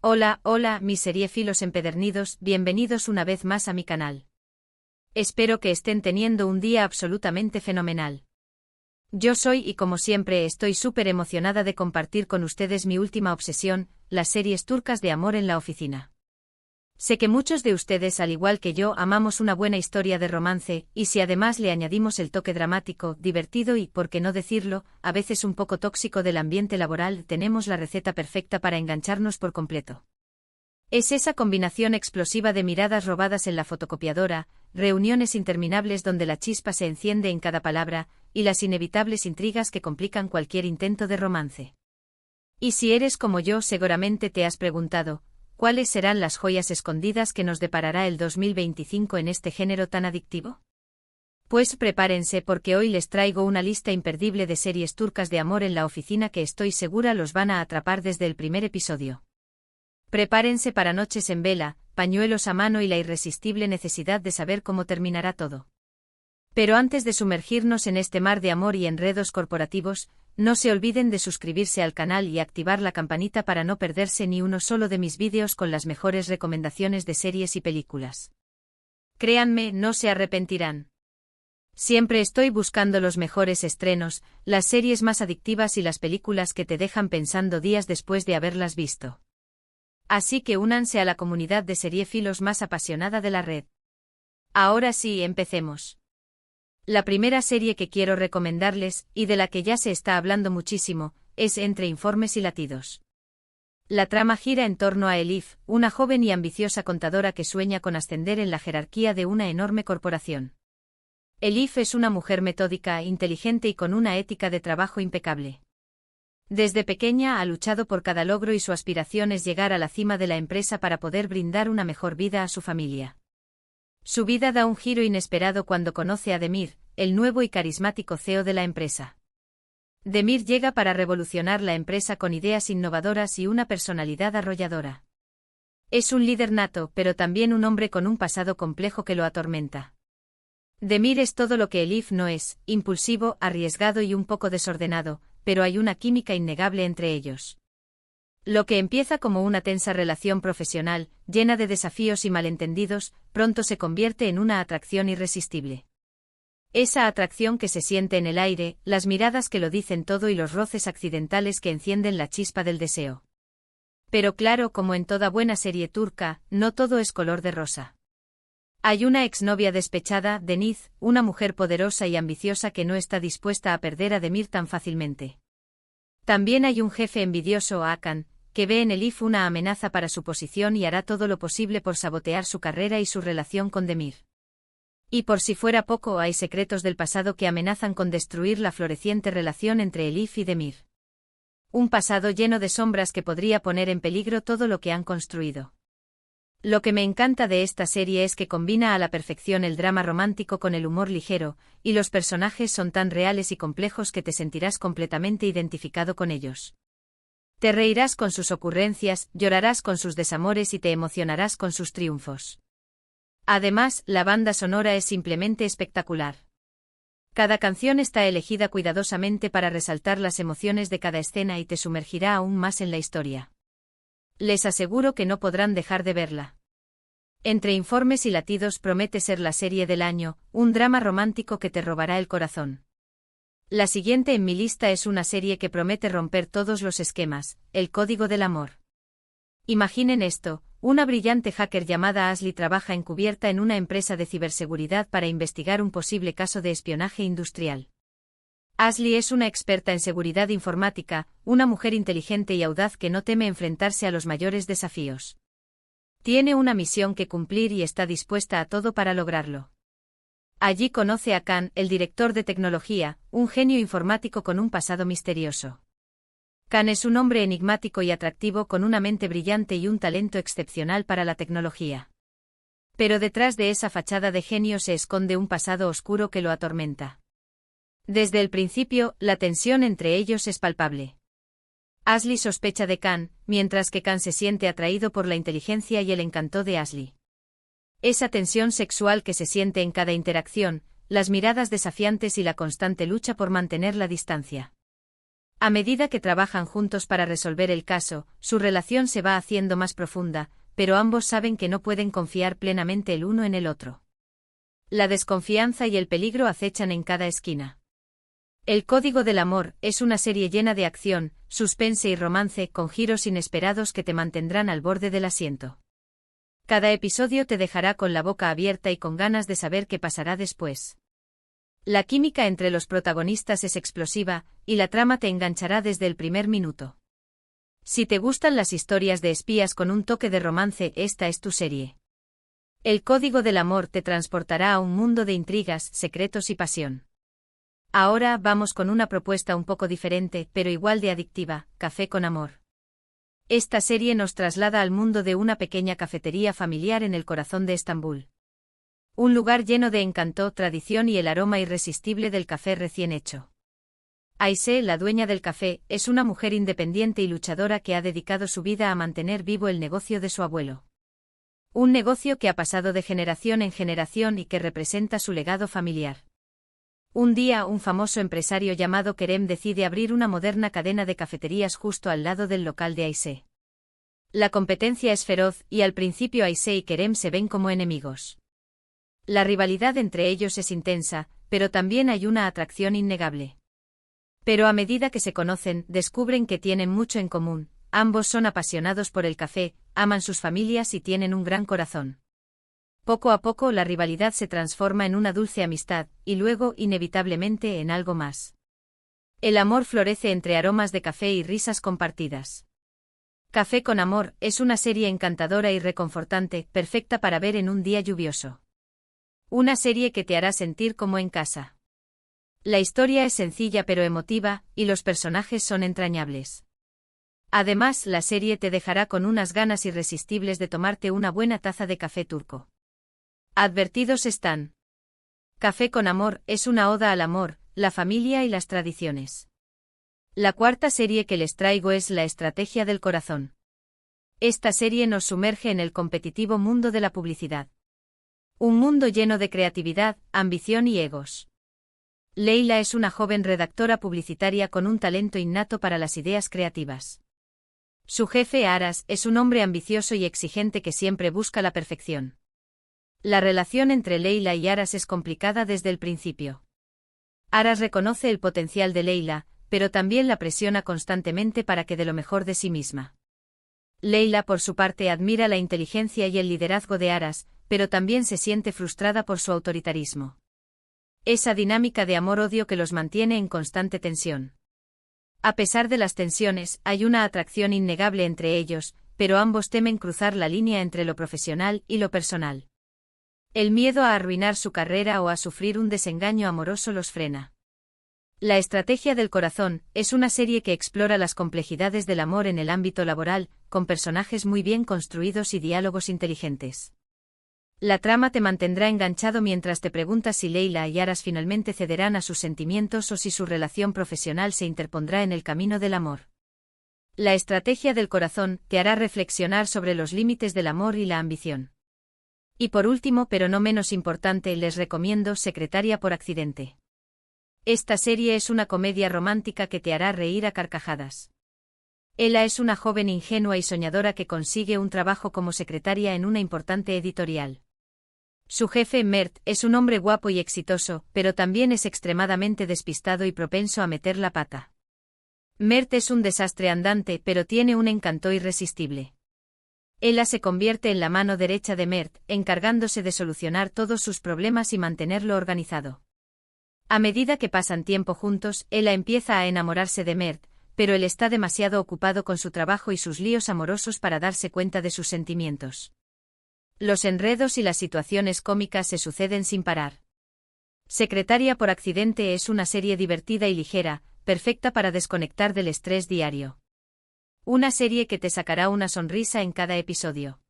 Hola, hola, mis seriéfilos empedernidos, bienvenidos una vez más a mi canal. Espero que estén teniendo un día absolutamente fenomenal. Yo soy y como siempre estoy súper emocionada de compartir con ustedes mi última obsesión, las series turcas de amor en la oficina. Sé que muchos de ustedes, al igual que yo, amamos una buena historia de romance, y si además le añadimos el toque dramático, divertido y, por qué no decirlo, a veces un poco tóxico del ambiente laboral, tenemos la receta perfecta para engancharnos por completo. Es esa combinación explosiva de miradas robadas en la fotocopiadora, reuniones interminables donde la chispa se enciende en cada palabra, y las inevitables intrigas que complican cualquier intento de romance. Y si eres como yo, seguramente te has preguntado, ¿cuáles serán las joyas escondidas que nos deparará el 2025 en este género tan adictivo? Pues prepárense porque hoy les traigo una lista imperdible de series turcas de amor en la oficina que estoy segura los van a atrapar desde el primer episodio. Prepárense para noches en vela, pañuelos a mano y la irresistible necesidad de saber cómo terminará todo. Pero antes de sumergirnos en este mar de amor y enredos corporativos, no se olviden de suscribirse al canal y activar la campanita para no perderse ni uno solo de mis vídeos con las mejores recomendaciones de series y películas. Créanme, no se arrepentirán. Siempre estoy buscando los mejores estrenos, las series más adictivas y las películas que te dejan pensando días después de haberlas visto. Así que únanse a la comunidad de seriéfilos más apasionada de la red. Ahora sí, empecemos. La primera serie que quiero recomendarles, y de la que ya se está hablando muchísimo, es Entre informes y latidos. La trama gira en torno a Elif, una joven y ambiciosa contadora que sueña con ascender en la jerarquía de una enorme corporación. Elif es una mujer metódica, inteligente y con una ética de trabajo impecable. Desde pequeña ha luchado por cada logro y su aspiración es llegar a la cima de la empresa para poder brindar una mejor vida a su familia. Su vida da un giro inesperado cuando conoce a Demir, el nuevo y carismático CEO de la empresa. Demir llega para revolucionar la empresa con ideas innovadoras y una personalidad arrolladora. Es un líder nato, pero también un hombre con un pasado complejo que lo atormenta. Demir es todo lo que Elif no es, impulsivo, arriesgado y un poco desordenado, pero hay una química innegable entre ellos. Lo que empieza como una tensa relación profesional, llena de desafíos y malentendidos, pronto se convierte en una atracción irresistible. Esa atracción que se siente en el aire, las miradas que lo dicen todo y los roces accidentales que encienden la chispa del deseo. Pero claro, como en toda buena serie turca, no todo es color de rosa. Hay una exnovia despechada, Deniz, una mujer poderosa y ambiciosa que no está dispuesta a perder a Demir tan fácilmente. También hay un jefe envidioso, Hakan, que ve en Elif una amenaza para su posición y hará todo lo posible por sabotear su carrera y su relación con Demir. Y por si fuera poco, hay secretos del pasado que amenazan con destruir la floreciente relación entre Elif y Demir. Un pasado lleno de sombras que podría poner en peligro todo lo que han construido. Lo que me encanta de esta serie es que combina a la perfección el drama romántico con el humor ligero, y los personajes son tan reales y complejos que te sentirás completamente identificado con ellos. Te reirás con sus ocurrencias, llorarás con sus desamores y te emocionarás con sus triunfos. Además, la banda sonora es simplemente espectacular. Cada canción está elegida cuidadosamente para resaltar las emociones de cada escena y te sumergirá aún más en la historia. Les aseguro que no podrán dejar de verla. Entre informes y latidos promete ser la serie del año, un drama romántico que te robará el corazón. La siguiente en mi lista es una serie que promete romper todos los esquemas, El Código del Amor. Imaginen esto, una brillante hacker llamada Ashley trabaja encubierta en una empresa de ciberseguridad para investigar un posible caso de espionaje industrial. Ashley es una experta en seguridad informática, una mujer inteligente y audaz que no teme enfrentarse a los mayores desafíos. Tiene una misión que cumplir y está dispuesta a todo para lograrlo. Allí conoce a Khan, el director de tecnología, un genio informático con un pasado misterioso. Khan es un hombre enigmático y atractivo con una mente brillante y un talento excepcional para la tecnología. Pero detrás de esa fachada de genio se esconde un pasado oscuro que lo atormenta. Desde el principio, la tensión entre ellos es palpable. Ashley sospecha de Khan, mientras que Khan se siente atraído por la inteligencia y el encanto de Ashley. Esa tensión sexual que se siente en cada interacción, las miradas desafiantes y la constante lucha por mantener la distancia. A medida que trabajan juntos para resolver el caso, su relación se va haciendo más profunda, pero ambos saben que no pueden confiar plenamente el uno en el otro. La desconfianza y el peligro acechan en cada esquina. El Código del Amor es una serie llena de acción, suspense y romance con giros inesperados que te mantendrán al borde del asiento. Cada episodio te dejará con la boca abierta y con ganas de saber qué pasará después. La química entre los protagonistas es explosiva, y la trama te enganchará desde el primer minuto. Si te gustan las historias de espías con un toque de romance, esta es tu serie. El Código del Amor te transportará a un mundo de intrigas, secretos y pasión. Ahora vamos con una propuesta un poco diferente, pero igual de adictiva, Café con Amor. Esta serie nos traslada al mundo de una pequeña cafetería familiar en el corazón de Estambul. Un lugar lleno de encanto, tradición y el aroma irresistible del café recién hecho. Ayşe, la dueña del café, es una mujer independiente y luchadora que ha dedicado su vida a mantener vivo el negocio de su abuelo. Un negocio que ha pasado de generación en generación y que representa su legado familiar. Un día, un famoso empresario llamado Kerem decide abrir una moderna cadena de cafeterías justo al lado del local de Ayşe. La competencia es feroz y al principio Ayşe y Kerem se ven como enemigos. La rivalidad entre ellos es intensa, pero también hay una atracción innegable. Pero a medida que se conocen, descubren que tienen mucho en común, ambos son apasionados por el café, aman sus familias y tienen un gran corazón. Poco a poco la rivalidad se transforma en una dulce amistad, y luego, inevitablemente, en algo más. El amor florece entre aromas de café y risas compartidas. Café con Amor es una serie encantadora y reconfortante, perfecta para ver en un día lluvioso. Una serie que te hará sentir como en casa. La historia es sencilla pero emotiva, y los personajes son entrañables. Además, la serie te dejará con unas ganas irresistibles de tomarte una buena taza de café turco. Advertidos están. Café con Amor es una oda al amor, la familia y las tradiciones. La cuarta serie que les traigo es La Estrategia del Corazón. Esta serie nos sumerge en el competitivo mundo de la publicidad. Un mundo lleno de creatividad, ambición y egos. Leila es una joven redactora publicitaria con un talento innato para las ideas creativas. Su jefe Aras es un hombre ambicioso y exigente que siempre busca la perfección. La relación entre Leila y Aras es complicada desde el principio. Aras reconoce el potencial de Leila, pero también la presiona constantemente para que dé lo mejor de sí misma. Leila, por su parte, admira la inteligencia y el liderazgo de Aras, pero también se siente frustrada por su autoritarismo. Esa dinámica de amor-odio que los mantiene en constante tensión. A pesar de las tensiones, hay una atracción innegable entre ellos, pero ambos temen cruzar la línea entre lo profesional y lo personal. El miedo a arruinar su carrera o a sufrir un desengaño amoroso los frena. La Estrategia del Corazón es una serie que explora las complejidades del amor en el ámbito laboral, con personajes muy bien construidos y diálogos inteligentes. La trama te mantendrá enganchado mientras te preguntas si Leila y Aras finalmente cederán a sus sentimientos o si su relación profesional se interpondrá en el camino del amor. La Estrategia del Corazón te hará reflexionar sobre los límites del amor y la ambición. Y por último, pero no menos importante, les recomiendo Secretaria por accidente. Esta serie es una comedia romántica que te hará reír a carcajadas. Ella es una joven ingenua y soñadora que consigue un trabajo como secretaria en una importante editorial. Su jefe, Mert, es un hombre guapo y exitoso, pero también es extremadamente despistado y propenso a meter la pata. Mert es un desastre andante, pero tiene un encanto irresistible. Ella se convierte en la mano derecha de Mert, encargándose de solucionar todos sus problemas y mantenerlo organizado. A medida que pasan tiempo juntos, ella empieza a enamorarse de Mert, pero él está demasiado ocupado con su trabajo y sus líos amorosos para darse cuenta de sus sentimientos. Los enredos y las situaciones cómicas se suceden sin parar. Secretaria por accidente es una serie divertida y ligera, perfecta para desconectar del estrés diario. Una serie que te sacará una sonrisa en cada episodio.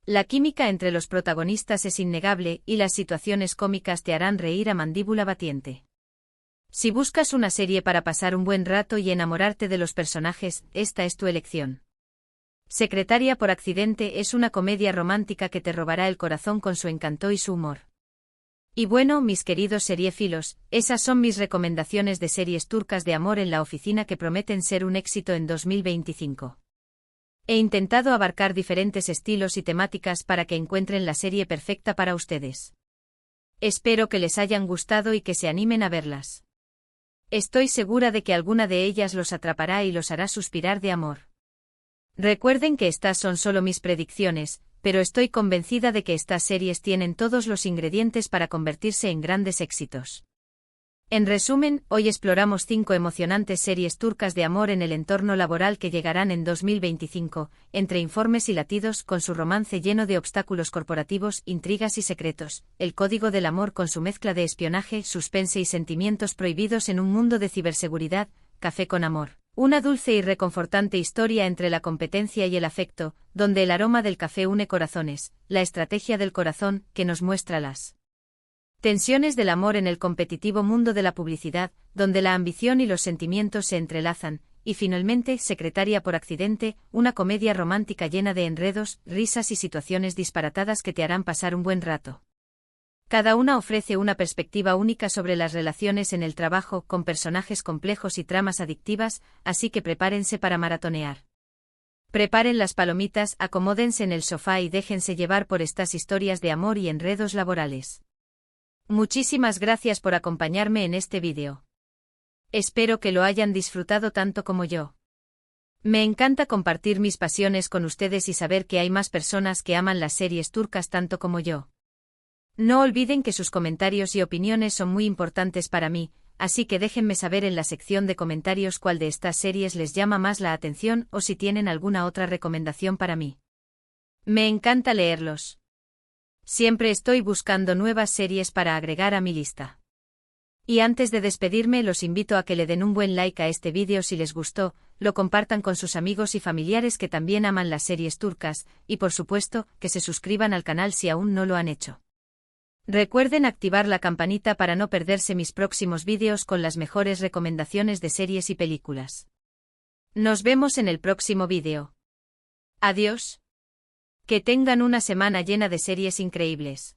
La química entre los protagonistas es innegable y las situaciones cómicas te harán reír a mandíbula batiente. Si buscas una serie para pasar un buen rato y enamorarte de los personajes, esta es tu elección. Secretaria por accidente es una comedia romántica que te robará el corazón con su encanto y su humor. Y bueno, mis queridos seriéfilos, esas son mis recomendaciones de series turcas de amor en la oficina que prometen ser un éxito en 2025. He intentado abarcar diferentes estilos y temáticas para que encuentren la serie perfecta para ustedes. Espero que les hayan gustado y que se animen a verlas. Estoy segura de que alguna de ellas los atrapará y los hará suspirar de amor. Recuerden que estas son solo mis predicciones, pero estoy convencida de que estas series tienen todos los ingredientes para convertirse en grandes éxitos. En resumen, hoy exploramos 5 emocionantes series turcas de amor en el entorno laboral que llegarán en 2025, entre informes y latidos con su romance lleno de obstáculos corporativos, intrigas y secretos, el código del amor con su mezcla de espionaje, suspense y sentimientos prohibidos en un mundo de ciberseguridad, Café con amor. Una dulce y reconfortante historia entre la competencia y el afecto, donde el aroma del café une corazones, la estrategia del corazón, que nos muestra las tensiones del amor en el competitivo mundo de la publicidad, donde la ambición y los sentimientos se entrelazan, y finalmente, Secretaria por accidente, una comedia romántica llena de enredos, risas y situaciones disparatadas que te harán pasar un buen rato. Cada una ofrece una perspectiva única sobre las relaciones en el trabajo, con personajes complejos y tramas adictivas, así que prepárense para maratonear. Preparen las palomitas, acomódense en el sofá y déjense llevar por estas historias de amor y enredos laborales. Muchísimas gracias por acompañarme en este vídeo. Espero que lo hayan disfrutado tanto como yo. Me encanta compartir mis pasiones con ustedes y saber que hay más personas que aman las series turcas tanto como yo. No olviden que sus comentarios y opiniones son muy importantes para mí, así que déjenme saber en la sección de comentarios cuál de estas series les llama más la atención o si tienen alguna otra recomendación para mí. Me encanta leerlos. Siempre estoy buscando nuevas series para agregar a mi lista. Y antes de despedirme, los invito a que le den un buen like a este vídeo si les gustó, lo compartan con sus amigos y familiares que también aman las series turcas, y por supuesto, que se suscriban al canal si aún no lo han hecho. Recuerden activar la campanita para no perderse mis próximos vídeos con las mejores recomendaciones de series y películas. Nos vemos en el próximo vídeo. Adiós. Que tengan una semana llena de series increíbles.